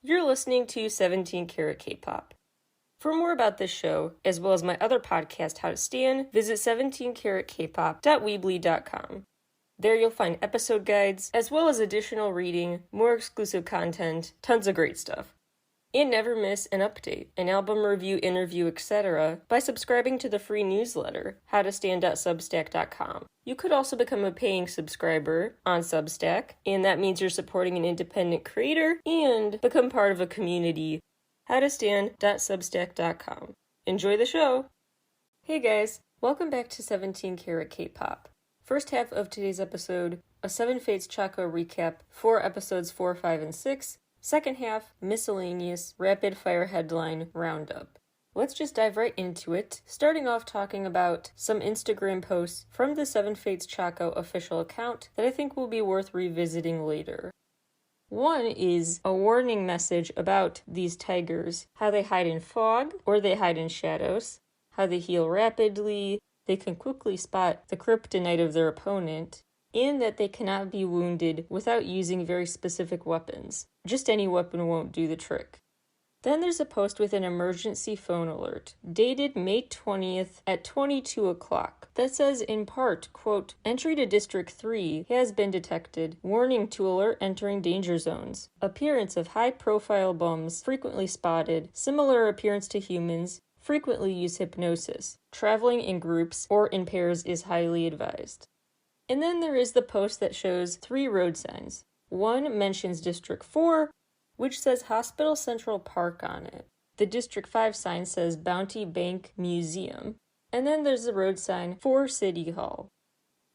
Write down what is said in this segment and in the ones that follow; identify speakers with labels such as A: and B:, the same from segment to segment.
A: You're listening to 17 Carat K-Pop. For more about this show, as well as my other podcast, How to Stan, visit 17caratkpop.weebly.com. There you'll find episode guides, as well as additional reading, more exclusive content, tons of great stuff. And never miss an update, an album review, interview, etc. by subscribing to the free newsletter, howtostan.substack.com. You could also become a paying subscriber on Substack, and that means you're supporting an independent creator and become part of a community, howtostan.substack.com. Enjoy the show! Hey guys, welcome back to 17 Carat K-Pop. First half of today's episode, a 7Fates CHAKHO recap for episodes 4, 5, and 6. Second half, miscellaneous, rapid-fire headline roundup. Let's just dive right into it, starting off talking about some Instagram posts from the 7Fates CHAKHO official account that I think will be worth revisiting later. One is a warning message about these tigers, how they hide in fog, or they hide in shadows, how they heal rapidly, they can quickly spot the kryptonite of their opponent, and that they cannot be wounded without using very specific weapons. Just any weapon won't do the trick. Then there's a post with an emergency phone alert, dated May 20th at 22 o'clock, that says in part, quote, "Entry to District 3 has been detected. Warning to alert entering danger zones. Appearance of high-profile bums frequently spotted. Similar appearance to humans. Frequently use hypnosis. Traveling in groups or in pairs is highly advised." And then there is the post that shows 3 road signs. One mentions District 4, which says Hospital Central Park on it. The District 5 sign says Bounty Bank Museum. And then there's the road sign for City Hall.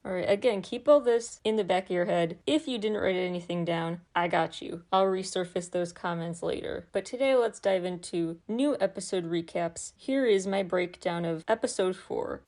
A: Alright, again, keep all this in the back of your head. If you didn't write anything down, I got you. I'll resurface those comments later. But today let's dive into new episode recaps. Here is my breakdown of episode 4.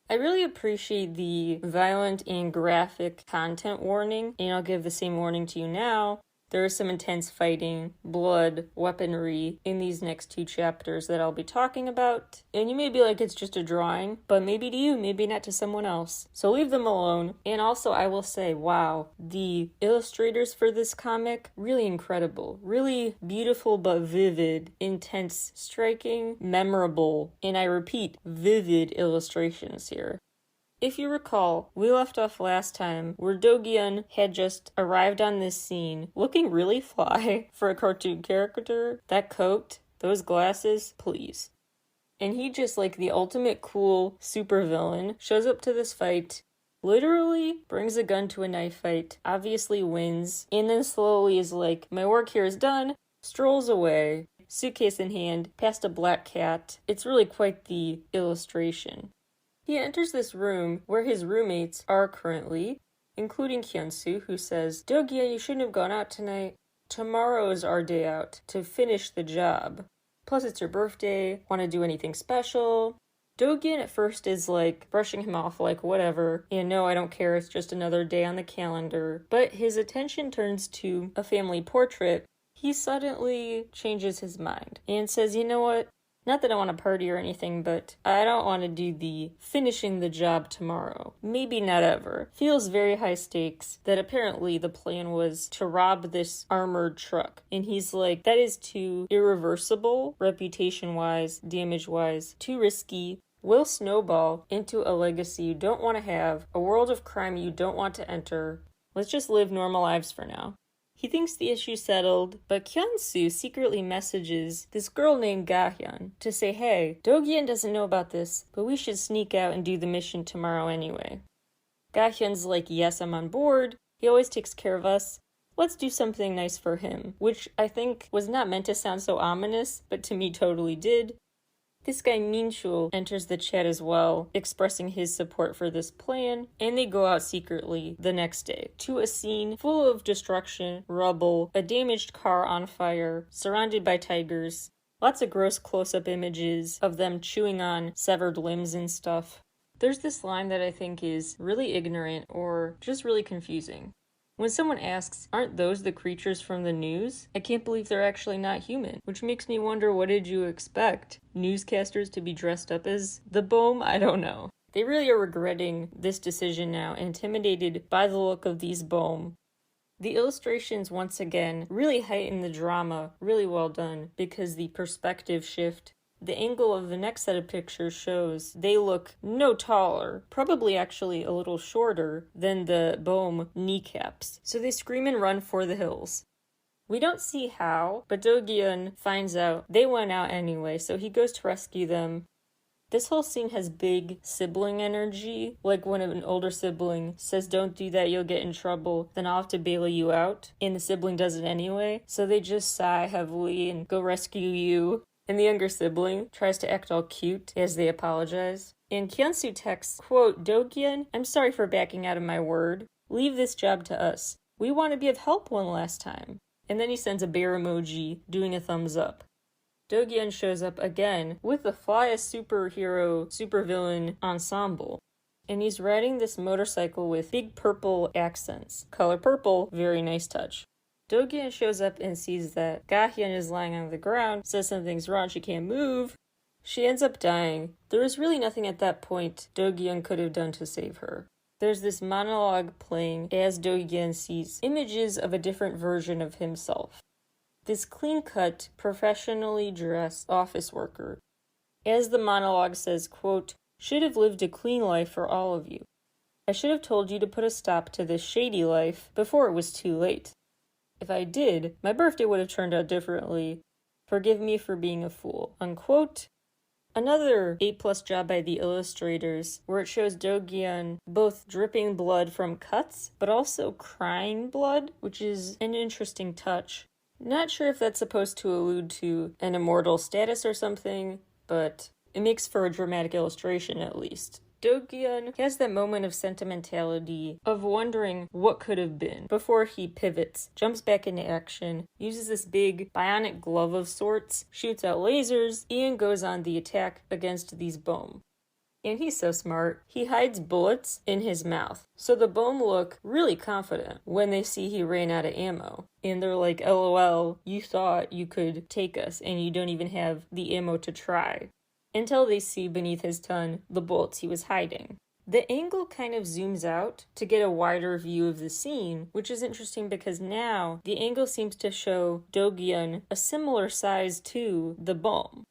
A: I really appreciate the violent and graphic content warning, and I'll give the same warning to you now. There is some intense fighting, blood, weaponry in these next 2 chapters that I'll be talking about. And you may be like, it's just a drawing, but maybe to you, maybe not to someone else. So leave them alone. And also, I will say, wow, the illustrators for this comic, really incredible. Really beautiful but vivid, intense, striking, memorable, and I repeat, vivid illustrations here. If you recall, we left off last time where Do-gyun had just arrived on this scene, looking really fly for a cartoon character. That coat, those glasses, please. And he just like the ultimate cool supervillain, shows up to this fight, literally brings a gun to a knife fight, obviously wins, and then slowly is like, my work here is done, strolls away, suitcase in hand, past a black cat. It's really quite the illustration. He enters this room where his roommates are currently, including Hyunsu, who says, "Do-gyun, you shouldn't have gone out tonight. Tomorrow is our day out to finish the job. Plus it's your birthday, want to do anything special?" Do-gyun at first is like brushing him off like whatever, and no, I don't care, it's just another day on the calendar. But his attention turns to a family portrait. He suddenly changes his mind and says, you know what? Not that I want to party or anything, but I don't want to do the finishing the job tomorrow. Maybe not ever. Feels very high stakes that apparently the plan was to rob this armored truck. And he's like, that is too irreversible, reputation-wise, damage-wise, too risky. Will snowball into a legacy you don't want to have, a world of crime you don't want to enter. Let's just live normal lives for now. He thinks the issue's settled, but Hyunsu secretly messages this girl named Ga-hyun to say, hey, Do-gyun doesn't know about this, but we should sneak out and do the mission tomorrow anyway. Ga-hyun's like, yes, I'm on board. He always takes care of us. Let's do something nice for him, which I think was not meant to sound so ominous, but to me totally did. This guy Minchul enters the chat as well, expressing his support for this plan, and they go out secretly the next day to a scene full of destruction, rubble, a damaged car on fire, surrounded by tigers, lots of gross close-up images of them chewing on severed limbs and stuff. There's this line that I think is really ignorant or just really confusing. When someone asks, aren't those the creatures from the news? I can't believe they're actually not human, which makes me wonder, what did you expect? Newscasters to be dressed up as the Bohm? I don't know. They really are regretting this decision now, intimidated by the look of these Bohm. The illustrations, once again, really heighten the drama, really well done, because the perspective shift. The angle of the next set of pictures shows they look no taller, probably actually a little shorter than the Bohm kneecaps. So they scream and run for the hills. We don't see how, but Do-gyun finds out they went out anyway, so he goes to rescue them. This whole scene has big sibling energy, like when an older sibling says don't do that, you'll get in trouble, then I'll have to bail you out, and the sibling does it anyway, so they just sigh heavily and go rescue you. And the younger sibling tries to act all cute as they apologize. And Hyunsu texts, quote, Do-gyun, I'm sorry for backing out of my word. Leave this job to us. We want to be of help one last time. And then he sends a bear emoji, doing a thumbs up. Do-gyun shows up again with the flyest superhero, supervillain ensemble. And he's riding this motorcycle with big purple accents. Color purple, very nice touch. Do-gyun shows up and sees that Ga-hyun is lying on the ground, says something's wrong, she can't move. She ends up dying. There was really nothing at that point Do-gyun could have done to save her. There's this monologue playing as Do-gyun sees images of a different version of himself. This clean-cut, professionally dressed office worker. As the monologue says, quote, should have lived a clean life for all of you. I should have told you to put a stop to this shady life before it was too late. If I did, my birthday would have turned out differently. Forgive me for being a fool. Unquote. Another A+ job by the illustrators, where it shows Do-gyun both dripping blood from cuts, but also crying blood, which is an interesting touch. Not sure if that's supposed to allude to an immortal status or something, but it makes for a dramatic illustration at least. Do-gyun has that moment of sentimentality, of wondering what could have been, before he pivots, jumps back into action, uses this big bionic glove of sorts, shoots out lasers, and goes on the attack against these Bohm. And he's so smart, he hides bullets in his mouth. So the Bohm look really confident when they see he ran out of ammo. And they're like, LOL, you thought you could take us, and you don't even have the ammo to try. Until they see beneath his tongue the bullets he was hiding. The angle kind of zooms out to get a wider view of the scene, which is interesting because now the angle seems to show Do-gyun a similar size to the Bohm.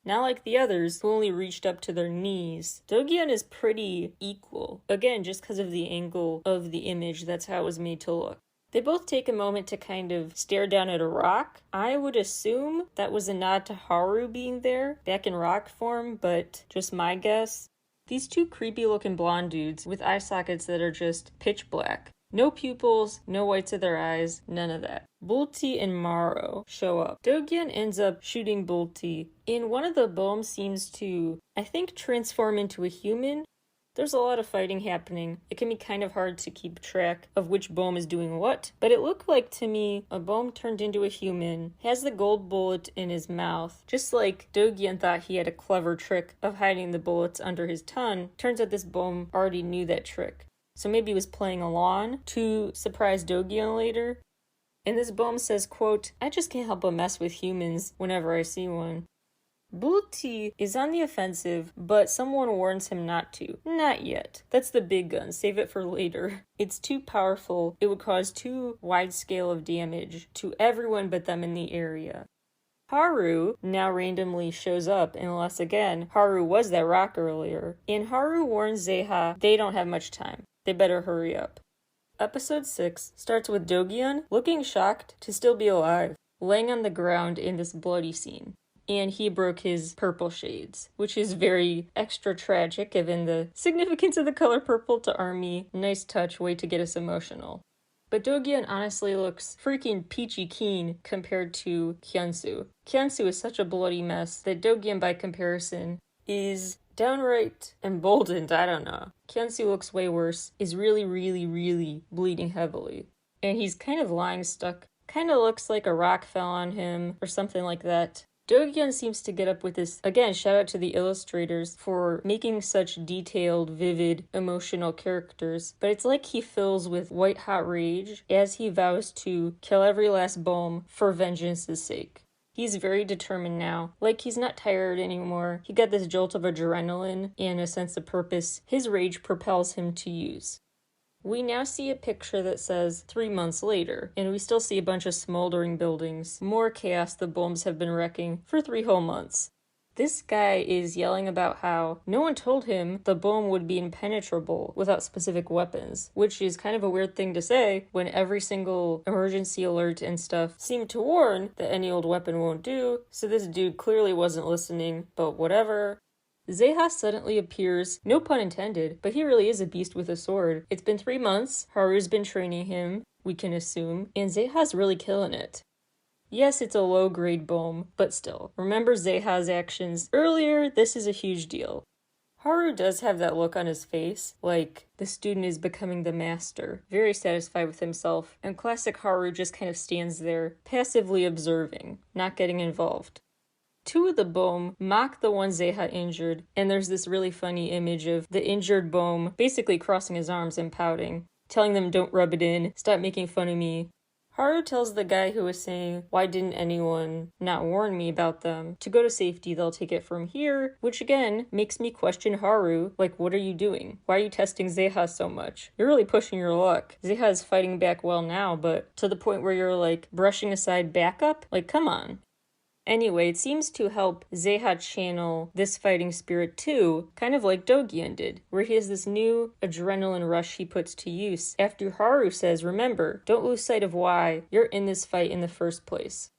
A: Not like the others, who only reached up to their knees. Do-gyun is pretty equal. Again, just because of the angle of the image, that's how it was made to look. They both take a moment to kind of stare down at a rock. I would assume that was a nod to Haru being there, back in rock form, but just my guess. These two creepy looking blonde dudes with eye sockets that are just pitch black. No pupils, no whites of their eyes, none of that. Bulti and Maro show up. Do-gyun ends up shooting Bulti, and one of the Bohm seems to, I think, transform into a human. There's a lot of fighting happening. It can be kind of hard to keep track of which Bohm is doing what, but it looked like to me a Bohm turned into a human, has the gold bullet in his mouth, just like Do-gyun thought he had a clever trick of hiding the bullets under his tongue. Turns out this Bohm already knew that trick. So maybe he was playing along to surprise Do-gyun later. And this Bohm says, quote, I just can't help but mess with humans whenever I see one. Bulti is on the offensive, but someone warns him not to. Not yet. That's the big gun. Save it for later. It's too powerful. It would cause too wide scale of damage to everyone but them in the area. Haru now randomly shows up, unless again, Haru was that rock earlier. And Haru warns Zeha they don't have much time. They better hurry up. Episode 6 starts with Do-gyun looking shocked to still be alive, laying on the ground in this bloody scene. And he broke his purple shades, which is very extra tragic given the significance of the color purple to ARMY. Nice touch, way to get us emotional. But Do-gyun honestly looks freaking peachy keen compared to Hyunsu. Hyunsu is such a bloody mess that Do-gyun by comparison is downright emboldened, I don't know. Hyunsu looks way worse, is really, really, really bleeding heavily. And he's kind of lying stuck. Kind of looks like a rock fell on him or something like that. Do-gyun seems to get up with this. Again, shout out to the illustrators for making such detailed, vivid, emotional characters. But it's like he fills with white-hot rage as he vows to kill every last Bohm for vengeance's sake. He's very determined now. Like, he's not tired anymore. He got this jolt of adrenaline and a sense of purpose his rage propels him to use. We now see a picture that says 3 months later, and we still see a bunch of smoldering buildings, more chaos the bombs have been wrecking for 3 whole months. This guy is yelling about how no one told him the bomb would be impenetrable without specific weapons, which is kind of a weird thing to say when every single emergency alert and stuff seemed to warn that any old weapon won't do, so this dude clearly wasn't listening, but whatever. Zeha suddenly appears, no pun intended, but he really is a beast with a sword. It's been 3 months, Haru's been training him, we can assume, and Zeha's really killing it. Yes, it's a low-grade bomb, but still. Remember Zeha's actions earlier? This is a huge deal. Haru does have that look on his face, like the student is becoming the master, very satisfied with himself, and classic Haru just kind of stands there, passively observing, not getting involved. 2 of the bomb mock the one Zeha injured, and there's this really funny image of the injured bomb basically crossing his arms and pouting, telling them don't rub it in, stop making fun of me. Haru tells the guy who was saying, why didn't anyone not warn me about them, to go to safety, they'll take it from here, which again makes me question Haru, like what are you doing? Why are you testing Zeha so much? You're really pushing your luck. Zeha is fighting back well now, but to the point where you're like brushing aside backup? Like come on. Anyway, it seems to help Zeha channel this fighting spirit too, kind of like Dogian did, where he has this new adrenaline rush he puts to use after Haru says, remember, don't lose sight of why you're in this fight in the first place.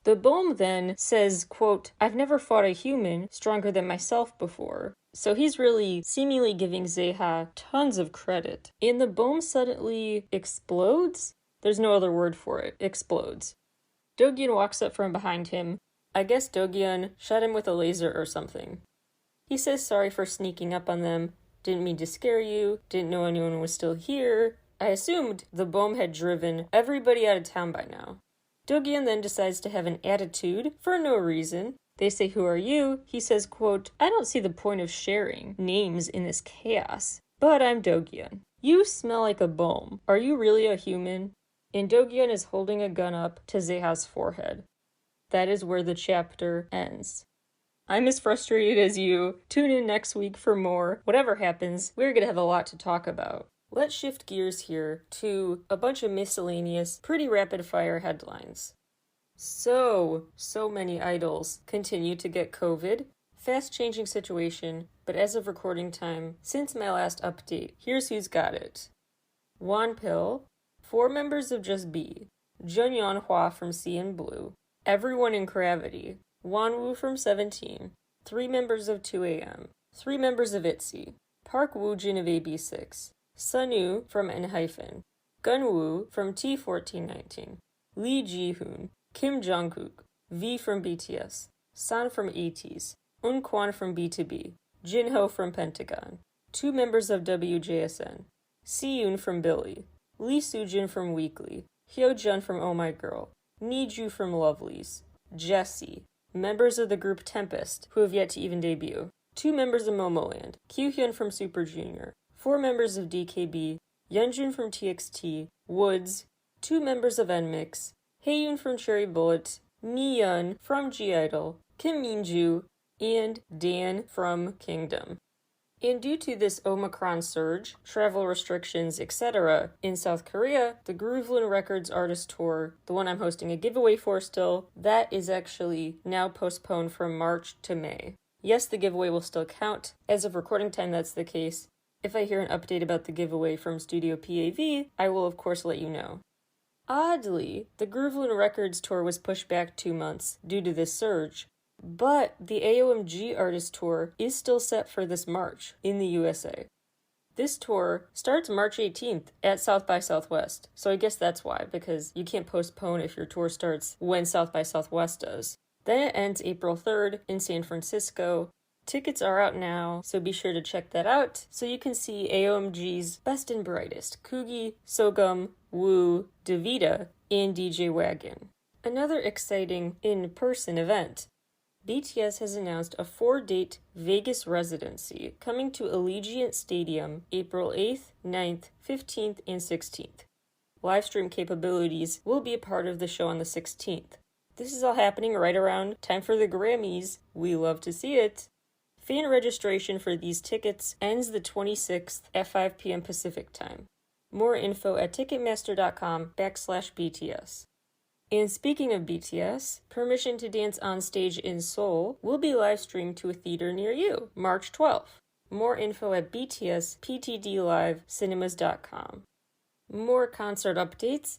A: The bomb then says, quote, I've never fought a human stronger than myself before. So he's really seemingly giving Zeha tons of credit. And the bomb suddenly explodes? There's no other word for it. Explodes. Dogian walks up from behind him. I guess Dogian shot him with a laser or something. He says sorry for sneaking up on them. Didn't mean to scare you. Didn't know anyone was still here. I assumed the bomb had driven everybody out of town by now. Dogian then decides to have an attitude for no reason. They say, who are you? He says, quote, I don't see the point of sharing names in this chaos, but I'm Dogian. You smell like a bomb. Are you really a human? And Dogian is holding a gun up to Zeha's forehead. That is where the chapter ends. I'm as frustrated as you. Tune in next week for more. Whatever happens, we're gonna have a lot to talk about. Let's shift gears here to a bunch of miscellaneous, pretty rapid-fire headlines. So many idols continue to get COVID. Fast-changing situation, but as of recording time, since my last update, here's who's got it. Wanpil, 4 members of Just B, Jun Yeonhwa from CN Blue, everyone in Gravity, Wonwoo from 17, 3 members of 2AM, 3 members of ITZY, Park Woojin of AB6, Sunwoo from ENHYPEN, Gunwoo from T1419, Lee Ji-hoon, Kim Jungkook, V from BTS, San from ATEEZ, Eunkwon from B2B, Jinho from Pentagon, 2 members of WJSN, Siyun from Billy, Lee Sujin from Weekly, Hyojun from Oh My Girl, Niju from Lovelyz, Jessie, members of the group Tempest, who have yet to even debut, 2 members of Momoland, Kyuhyun from Super Junior, 4 members of DKB, Yeonjun from TXT, Woods, 2 members of NMIX, Haeyoon from Cherry Bullet, Miyeon from G-Idol, Kim Minju, and Dan from Kingdom. And due to this Omicron surge, travel restrictions, etc., in South Korea, the Grooveland Records Artist Tour, the one I'm hosting a giveaway for still, that is actually now postponed from March to May. Yes, the giveaway will still count. As of recording time, that's the case. If I hear an update about the giveaway from Studio PAV, I will of course let you know. Oddly, the Grooveland Records Tour was pushed back 2 months due to this surge, but the AOMG Artist Tour is still set for this March in the USA. This tour starts March 18th at South by Southwest, so I guess that's why, because you can't postpone if your tour starts when South by Southwest does. Then it ends April 3rd in San Francisco. Tickets are out now, so be sure to check that out so you can see AOMG's best and brightest, Kugi, Sogum, Woo, Davida, and DJ Wagon. Another exciting in-person event. BTS has announced a 4-date Vegas residency coming to Allegiant Stadium April 8th, 9th, 15th, and 16th. Livestream capabilities will be a part of the show on the 16th. This is all happening right around time for the Grammys. We love to see it. Fan registration for these tickets ends the 26th at 5 p.m. Pacific time. More info at ticketmaster.com/BTS. And speaking of BTS, Permission to Dance on Stage in Seoul will be live streamed to a theater near you, March 12th. More info at btsptdliveCinemas.com. More concert updates.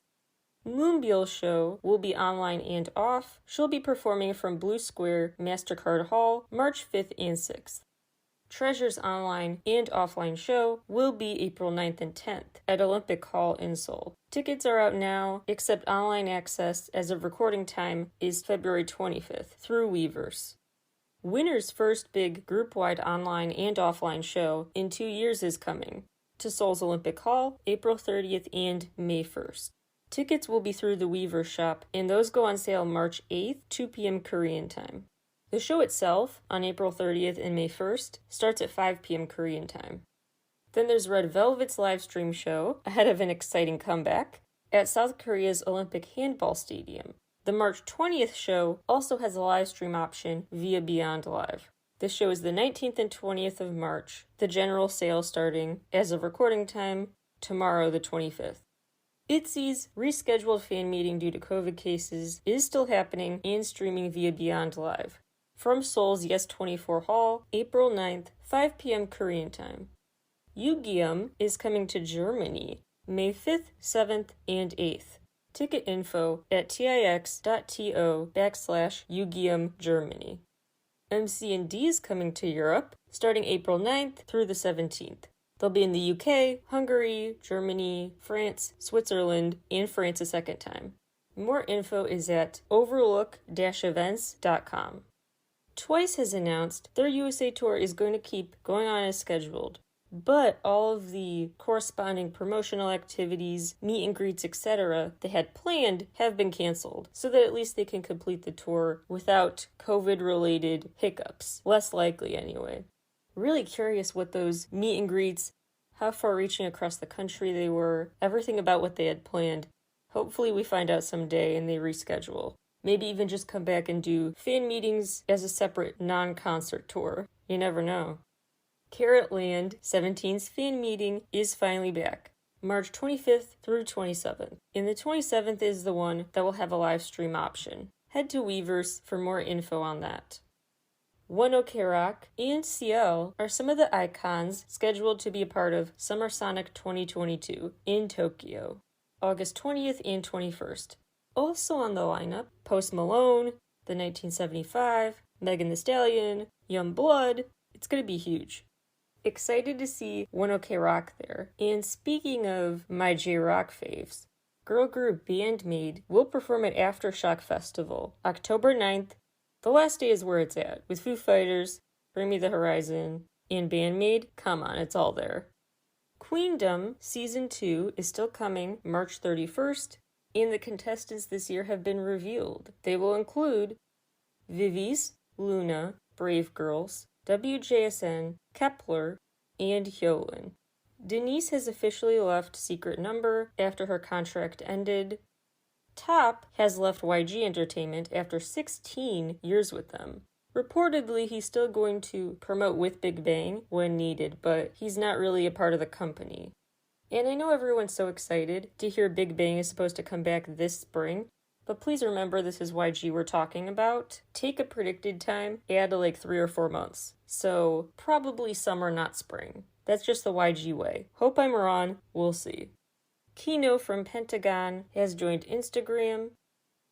A: Moonbyul show will be online and off. She'll be performing from Blue Square MasterCard Hall March 5th and 6th. Treasure's online and offline show will be April 9th and 10th at Olympic Hall in Seoul. Tickets are out now, except online access as of recording time is February 25th through Weverse. Winner's first big group-wide online and offline show in 2 years is coming to Seoul's Olympic Hall, April 30th and May 1st. Tickets will be through the Weverse shop, and those go on sale March 8th, 2 p.m. Korean time. The show itself, on April 30th and May 1st, starts at 5 p.m. Korean time. Then there's Red Velvet's live stream show, ahead of an exciting comeback, at South Korea's Olympic Handball Stadium. The March 20th show also has a live stream option via Beyond Live. This show is the 19th and 20th of March, the general sale starting, as of recording time, tomorrow the 25th. ITZY's rescheduled fan meeting due to COVID cases is still happening and streaming via Beyond Live. From Seoul's Yes24 Hall, April 9th, 5 p.m. Korean time. Yu-Gi-Um! Is coming to Germany, May 5th, 7th, and 8th. Ticket info at tix.to/Yu-Gi-Um! Germany. MC&D is coming to Europe, starting April 9th through the 17th. They'll be in the UK, Hungary, Germany, France, Switzerland, and France a second time. More info is at overlook-events.com. Twice has announced their USA tour is going to keep going on as scheduled, but all of the corresponding promotional activities, meet and greets, etc. they had planned have been canceled, so that at least they can complete the tour without COVID-related hiccups. Less likely, anyway. Really curious what those meet and greets, how far-reaching across the country they were, everything about what they had planned. Hopefully we find out someday and they reschedule. Maybe even just come back and do fan meetings as a separate non-concert tour. You never know. Carat Land 17's fan meeting is finally back, March 25th through 27th. And the 27th is the one that will have a live stream option. Head to Weverse for more info on that. One Ok Rock and CL are some of the icons scheduled to be a part of Summer Sonic 2022 in Tokyo, August 20th and 21st. Also on the lineup, Post Malone, The 1975, Megan Thee Stallion, Young Blood. It's going to be huge. Excited to see One Ok Rock there. And speaking of my J-Rock faves, girl group Bandmade will perform at Aftershock Festival, October 9th. The last day is where it's at, with Foo Fighters, Bring Me the Horizon, and Bandmade. Come on, it's all there. Queendom Season 2 is still coming March 31st, and the contestants this year have been revealed. They will include Vivis, Luna, Brave Girls, WJSN, Kepler, and Hyolyn. Denise has officially left Secret Number after her contract ended. Top has left YG Entertainment after 16 years with them. Reportedly, he's still going to promote with Big Bang when needed, but he's not really a part of the company. And I know everyone's so excited to hear Big Bang is supposed to come back this spring, but please remember this is YG we're talking about. Take a predicted time, add like 3 or 4 months. So probably summer, not spring. That's just the YG way. Hope I'm wrong, we'll see. Kino from Pentagon has joined Instagram.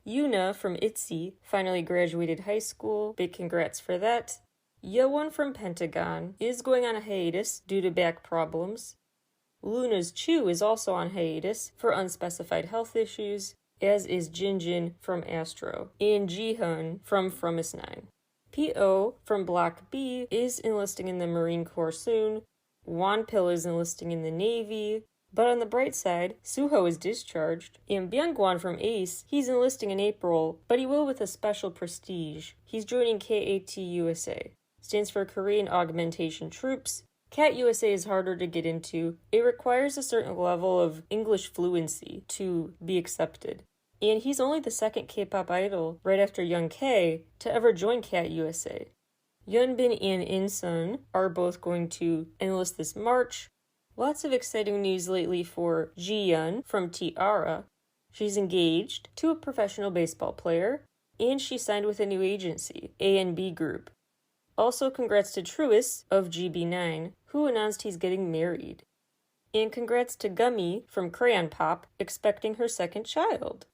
A: Yuna from ITZY finally graduated high school. Big congrats for that. Yewon from Pentagon is going on a hiatus due to back problems. Luna's Chu is also on hiatus for unspecified health issues, as is Jinjin from Astro, and Jihoon from Fromis9. P.O. from Block B is enlisting in the Marine Corps soon. Wonpil is enlisting in the Navy. But on the bright side, Suho is discharged, and Byungwon from Ace, he's enlisting in April, but he will with a special prestige. He's joining KAT USA. Stands for Korean Augmentation Troops. CAT USA is harder to get into. It requires a certain level of English fluency to be accepted. And he's only the second K-pop idol, right after Young K, to ever join CAT USA. Yeonbin and Insun are both going to enlist this March. Lots of exciting news lately for Ji-yeon from T-ara. She's engaged to a professional baseball player, and she signed with a new agency, A&B Group. Also congrats to Truist of GB9, who announced he's getting married. And congrats to Gummy from Crayon Pop, expecting her second child.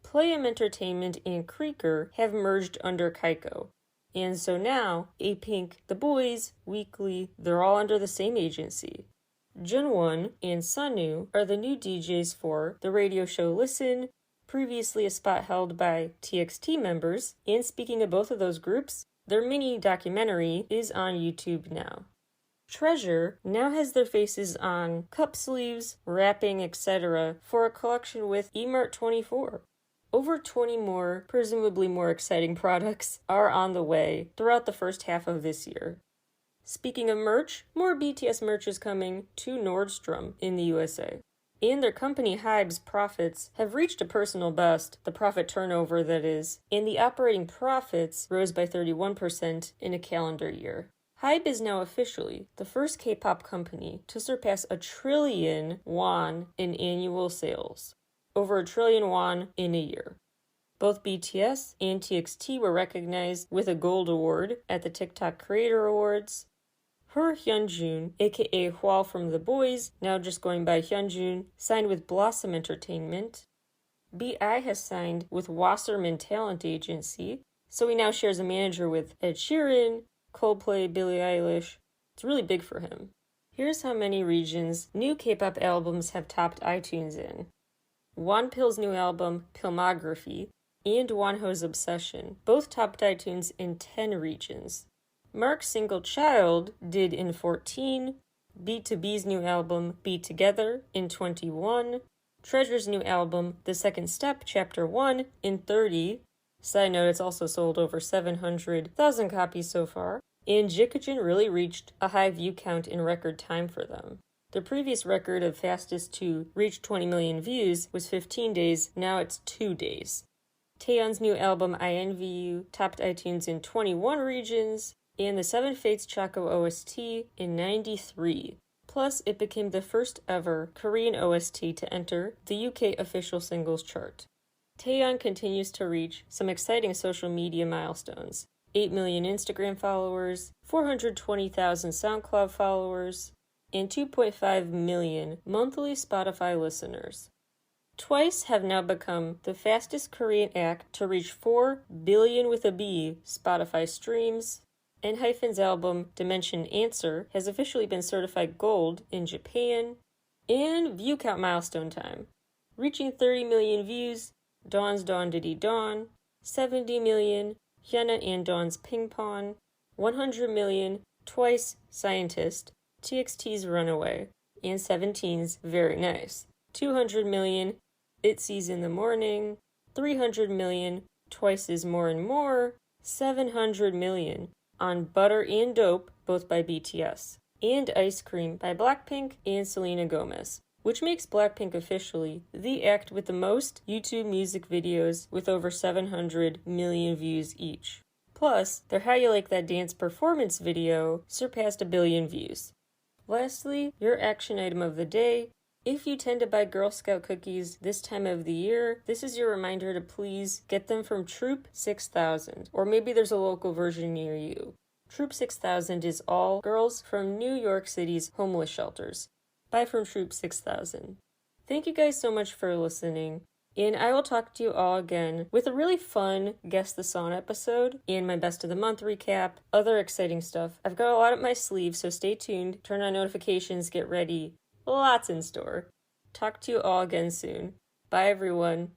A: Play'em Entertainment and Creaker have merged under CHAKHO. And so now, A-Pink, The Boys, Weekly, they're all under the same agency. Junwon and Sunwoo are the new DJs for the radio show Listen, previously a spot held by TXT members, and speaking of both of those groups, their mini documentary is on YouTube now. Treasure now has their faces on cup sleeves, wrapping, etc. for a collection with eMart24. Over 20 more, presumably more exciting products are on the way throughout the first half of this year. Speaking of merch, more BTS merch is coming to Nordstrom in the USA. And their company Hybe's profits have reached a personal best, the profit turnover that is, and the operating profits rose by 31% in a calendar year. Hybe is now officially the first K-pop company to surpass 1 trillion won in annual sales. Over 1 trillion won in a year. Both BTS and TXT were recognized with a gold award at the TikTok Creator Awards. Her Hyunjun, aka Hwal from The Boys, now just going by Hyunjun, signed with Blossom Entertainment. B.I. has signed with Wasserman Talent Agency, so he now shares a manager with Ed Sheeran, Coldplay, Billie Eilish. It's really big for him. Here's how many regions new K-pop albums have topped iTunes in. Wonpil's new album, Filmography, and Wonho's Obsession both topped iTunes in 10 regions. Mark's single Child did in 14, B2B's new album, Be Together, in 21, Treasure's new album, The Second Step, Chapter 1, in 30. Side note, it's also sold over 700,000 copies so far, and Jikajin really reached a high view count in record time for them. The previous record of fastest to reach 20 million views was 15 days, now it's 2 days. Taeyeon's new album I Envy You topped iTunes in 21 regions, and the 7Fates CHAKHO OST in 93. Plus, it became the first ever Korean OST to enter the UK official singles chart. Taeyeon continues to reach some exciting social media milestones. 8 million Instagram followers, 420,000 SoundCloud followers, and 2.5 million monthly Spotify listeners. Twice have now become the fastest Korean act to reach 4 billion with a B Spotify streams, and Hyphen's album Dimension Answer has officially been certified gold in Japan. And view count milestone time. Reaching 30 million views, Dawn's Dawn Diddy Dawn, 70 million, Hyuna and Dawn's Ping Pong, 100 million, Twice, Scientist, TXT's Runaway, and 17's Very Nice, 200 million, ITZY's In the Morning, 300 million, Twice's More and More, 700 million on Butter and Dope, both by BTS, and Ice Cream by Blackpink and Selena Gomez, which makes Blackpink officially the act with the most YouTube music videos with over 700 million views each. Plus, their How You Like That Dance performance video surpassed 1 billion views. Lastly, your action item of the day. If you tend to buy Girl Scout cookies this time of the year, this is your reminder to please get them from Troop 6000, or maybe there's a local version near you. Troop 6000 is all girls from New York City's homeless shelters. Buy from Troop 6000. Thank you guys so much for listening, and I will talk to you all again with a really fun Guess the Song episode and my Best of the Month recap, other exciting stuff. I've got a lot up my sleeve, so stay tuned, turn on notifications, get ready. Lots in store. Talk to you all again soon. Bye, everyone.